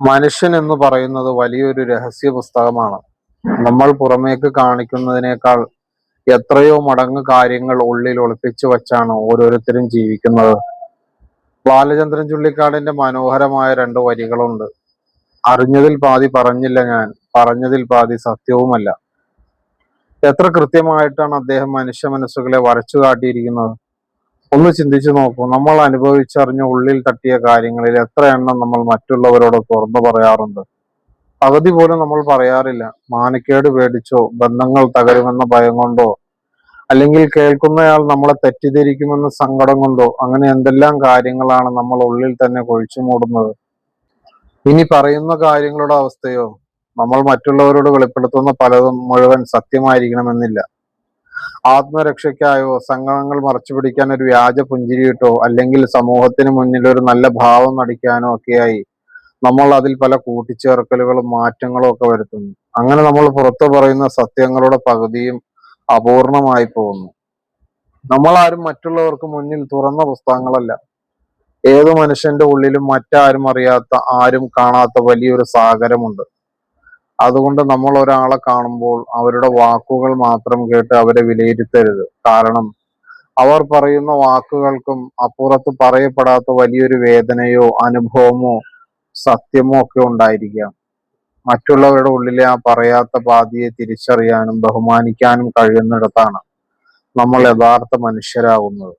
മനുഷ്യൻ എന്ന് പറയുന്നത് വലിയൊരു രഹസ്യ പുസ്തകമാണ്. നമ്മൾ പുറമേക്ക് കാണിക്കുന്നതിനേക്കാൾ എത്രയോ മടങ്ങ് കാര്യങ്ങൾ ഉള്ളിൽ ഒളിപ്പിച്ചു വച്ചാണ് ഓരോരുത്തരും ജീവിക്കുന്നത്. ബാലചന്ദ്രൻ ചുള്ളിക്കാടിന്റെ മനോഹരമായ രണ്ട് വരികളുണ്ട്. അറിഞ്ഞതിൽ പാതി പറഞ്ഞില്ല ഞാൻ, പറഞ്ഞതിൽ പാതി സത്യവുമല്ല. എത്ര കൃത്യമായിട്ടാണ് അദ്ദേഹം മനുഷ്യ മനസ്സുകളെ വരച്ചു കാട്ടിയിരിക്കുന്നത്. ഒന്ന് ചിന്തിച്ചു നോക്കൂ. നമ്മൾ അനുഭവിച്ചറിഞ്ഞ ഉള്ളിൽ തട്ടിയ കാര്യങ്ങളിൽ എത്ര എണ്ണം നമ്മൾ മറ്റുള്ളവരോട് തുറന്നു പറയാറുണ്ട്? പകുതി പോലും നമ്മൾ പറയാറില്ല. മാനക്കേട് പേടിച്ചോ, ബന്ധങ്ങൾ തകരുമെന്ന ഭയം കൊണ്ടോ, അല്ലെങ്കിൽ കേൾക്കുന്നയാൾ നമ്മളെ തെറ്റിദ്ധരിക്കുമെന്ന സങ്കടം കൊണ്ടോ, അങ്ങനെ എന്തെല്ലാം കാര്യങ്ങളാണ് നമ്മൾ ഉള്ളിൽ തന്നെ കുഴിച്ചു മൂടുന്നത്. ഇനി പറയുന്ന കാര്യങ്ങളുടെ അവസ്ഥയോ, നമ്മൾ മറ്റുള്ളവരോട് വെളിപ്പെടുത്തുന്ന പലതും മുഴുവൻ സത്യമായിരിക്കണമെന്നില്ല. ആത്മരക്ഷയ്ക്കായോ, സങ്കടങ്ങൾ മറച്ചുപിടിക്കാൻ ഒരു വ്യാജ പുഞ്ചിരിയിട്ടോ, അല്ലെങ്കിൽ സമൂഹത്തിന് മുന്നിൽ ഒരു നല്ല ഭാവം നടിക്കാനോ ഒക്കെയായി നമ്മൾ അതിൽ പല കൂട്ടിച്ചേർക്കലുകളും മാറ്റങ്ങളും ഒക്കെ വരുത്തുന്നു. അങ്ങനെ നമ്മൾ പുറത്തു പറയുന്ന സത്യങ്ങളുടെ പകുതിയും അപൂർണമായി പോകുന്നു. നമ്മളാരും മറ്റുള്ളവർക്ക് മുന്നിൽ തുറന്ന പുസ്തകങ്ങളല്ല. ഏതു മനുഷ്യന്റെ ഉള്ളിലും മറ്റാരും അറിയാത്ത, ആരും കാണാത്ത വലിയൊരു സാഗരമുണ്ട്. അതുകൊണ്ട് നമ്മൾ ഒരാളെ കാണുമ്പോൾ അവരുടെ വാക്കുകൾ മാത്രം കേട്ട് അവരെ വിലയിരുത്തരുത്. കാരണം അവർ പറയുന്ന വാക്കുകൾക്കും അപ്പുറത്ത് പറയപ്പെടാത്ത വലിയൊരു വേദനയോ അനുഭവമോ സത്യമോ ഒക്കെ ഉണ്ടായിരിക്കാം. മറ്റുള്ളവരുടെ ഉള്ളിലെ ആ പറയാത്ത പാതിയെ തിരിച്ചറിയാനും ബഹുമാനിക്കാനും കഴിയുന്നിടത്താണ് നമ്മൾ യഥാർത്ഥ മനുഷ്യരാകുന്നത്.